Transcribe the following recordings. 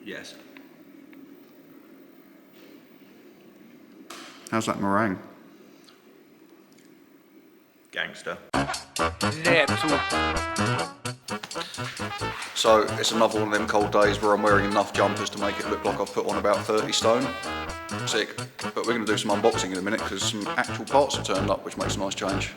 Yes. How's that meringue? Gangster. So it's another one of them cold days where I'm wearing enough jumpers to make it look like I've put on about 30 stone. Sick. But we're going to do some unboxing in a minute because some actual parts have turned up, which makes a nice change.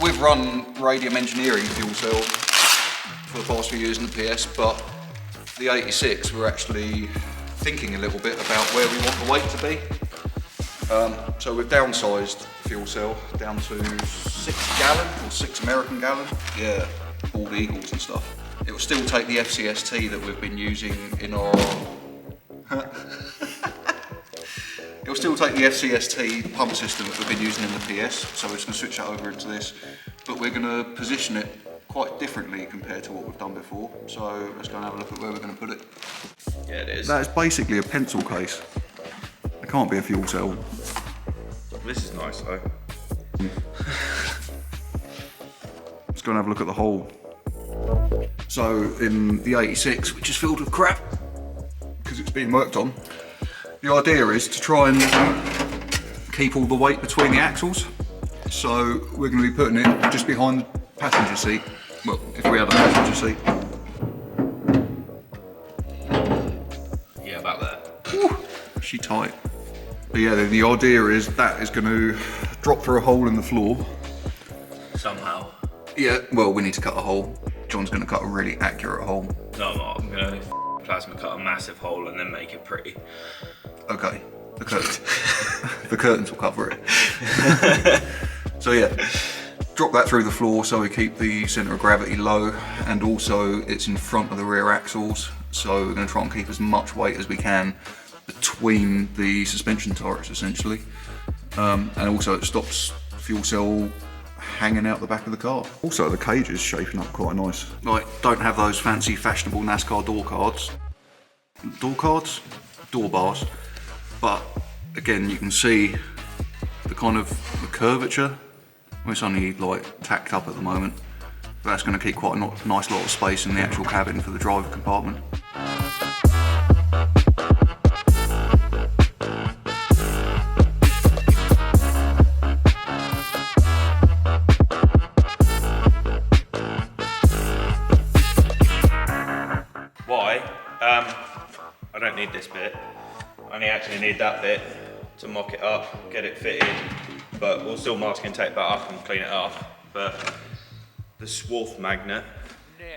We've run Radium Engineering fuel cell for the past few years in the PS, but the 86 we're actually thinking a little bit about where we want the weight to be. So we've downsized the fuel cell down to 6 gallon or 6 American gallon. Yeah, bald eagles and stuff. It will still take the FCST that we've been using in our... It'll still take the FCST pump system that we've been using in the PS, so we're just going to switch that over into this. But we're going to position it quite differently compared to what we've done before. So let's go and have a look at where we're going to put it. Yeah, it is. That is basically a pencil case. It can't be a fuel cell. This is nice though. Let's go and have a look at the hole. So in the 86, which is filled with crap, because it's being worked on, the idea is to try and keep all the weight between the axles. So we're going to be putting it just behind the passenger seat. Well, if we had a passenger seat. Yeah, about that. Whew, she tight. But yeah, the idea is that is going to drop through a hole in the floor. Somehow. Yeah, well, we need to cut a hole. John's going to cut a really accurate hole. No, I'm not. I'm going to plasma cut a massive hole and then make it pretty. Okay, the curtains will cover it. So yeah, drop that through the floor so we keep the centre of gravity low, and also it's in front of the rear axles, so we're going to try and keep as much weight as we can between the suspension turrets essentially, and also it stops fuel cell hanging out the back of the car. Also the cage is shaping up quite nice. Like, don't have those fancy fashionable NASCAR door cards. Door cards? Door bars. But again, you can see the kind of the curvature. It's only like tacked up at the moment. But that's going to keep quite a nice lot of space in the actual cabin for the driver compartment. Why? I don't need this bit. I only actually need that bit to mock it up, get it fitted, but we'll still masking tape that up and clean it off. But the swarf magnet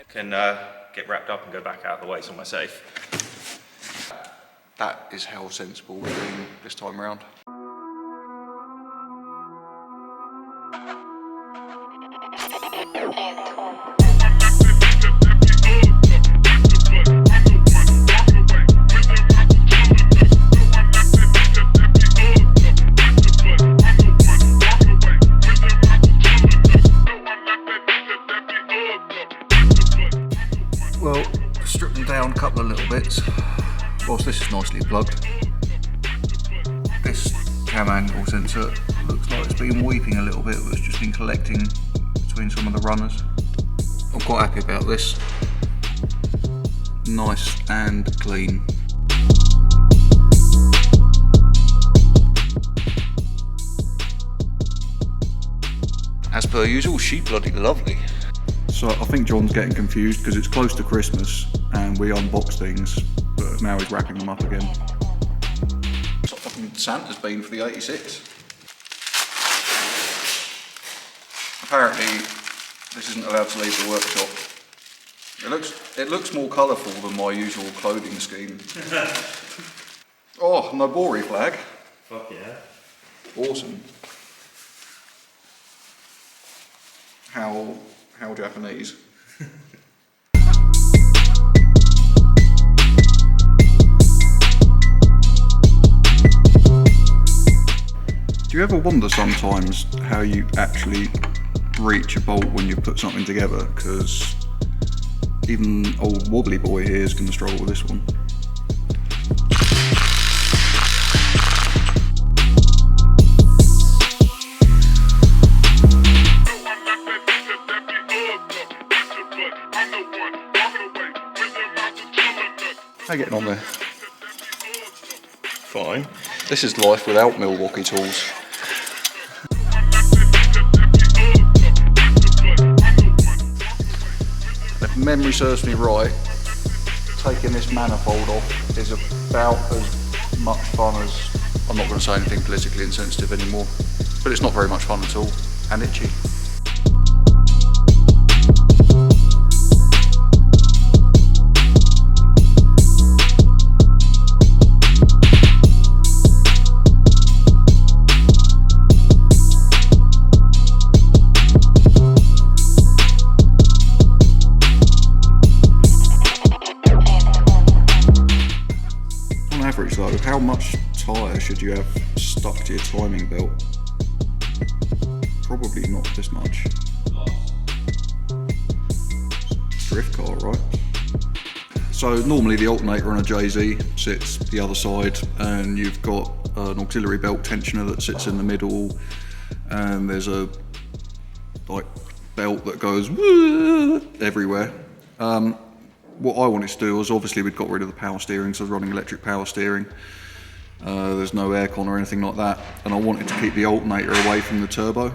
can get wrapped up and go back out of the way somewhere safe. That is how sensible we're doing this time around. Well, strip them down a couple of little bits, whilst this is nicely plugged. This cam angle sensor looks like it's been weeping a little bit, but it's just been collecting between some of the runners. I'm quite happy about this. Nice and clean. As per usual, she bloody lovely. So I think John's getting confused because it's close to Christmas and we unbox things, but now he's wrapping them up again. It's like fucking Santa's been for the 86. Apparently, this isn't allowed to leave the workshop. It looks more colourful than my usual clothing scheme. Oh, Nobori flag. Fuck yeah. Awesome. How Japanese. Do you ever wonder sometimes how you actually reach a bolt when you put something together, because even old wobbly boy here is going to struggle with this one. How you getting on there? Fine. This is life without Milwaukee tools. If memory serves me right, taking this manifold off is about as much fun as, I'm not going to say anything politically insensitive anymore, but it's not very much fun at all, and itchy. Though, how much tyre should you have stuck to your timing belt? Probably not this much. Drift car, right? So normally the alternator on a JZ sits the other side, and you've got an auxiliary belt tensioner that sits in the middle, and there's a like belt that goes everywhere. What I wanted to do was, obviously we'd got rid of the power steering, so I was running electric power steering. There's no aircon or anything like that, and I wanted to keep the alternator away from the turbo,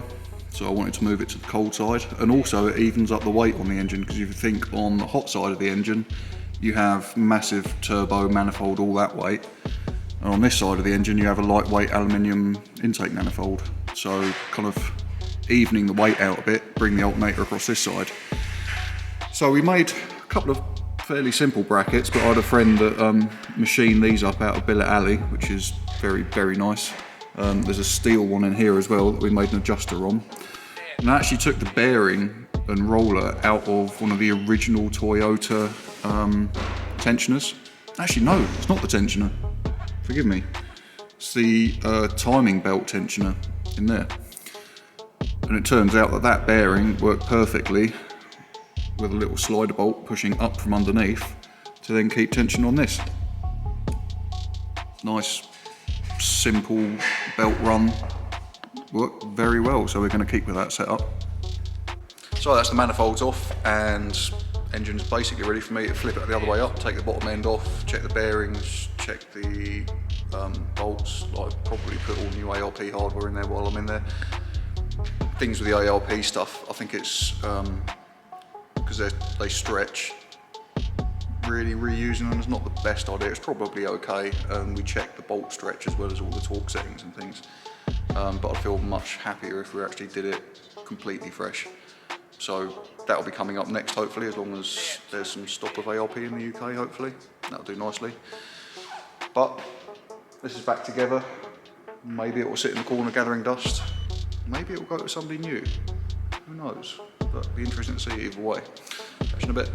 so I wanted to move it to the cold side, and also it evens up the weight on the engine, because if you think on the hot side of the engine you have massive turbo, manifold, all that weight, and on this side of the engine you have a lightweight aluminium intake manifold, so kind of evening the weight out a bit, bring the alternator across this side. So we made a couple of fairly simple brackets, but I had a friend that machined these up out of billet alley, which is very, very nice. There's a steel one in here as well that we made an adjuster on. And I actually took the bearing and roller out of one of the original Toyota tensioners. Actually, no, it's not the tensioner. Forgive me. It's the timing belt tensioner in there. And it turns out that that bearing worked perfectly with a little slider bolt pushing up from underneath to then keep tension on this. Nice, simple belt run, worked very well, so we're going to keep with that setup. So that's the manifolds off, and engine's basically ready for me to flip it the other way up, take the bottom end off, check the bearings, check the bolts, like probably put all new ARP hardware in there while I'm in there. Things with the ARP stuff, I think it's because they stretch, really reusing them is not the best idea. It's probably okay, and we checked the bolt stretch as well as all the torque settings and things, but I'd feel much happier if we actually did it completely fresh. So that'll be coming up next, hopefully, as long as there's some stock of ARP in the UK, hopefully. That'll do nicely. But this is back together. Maybe it will sit in the corner gathering dust. Maybe it will go to somebody new. Who knows? But it'll be interesting to see either way. Catch you in a bit.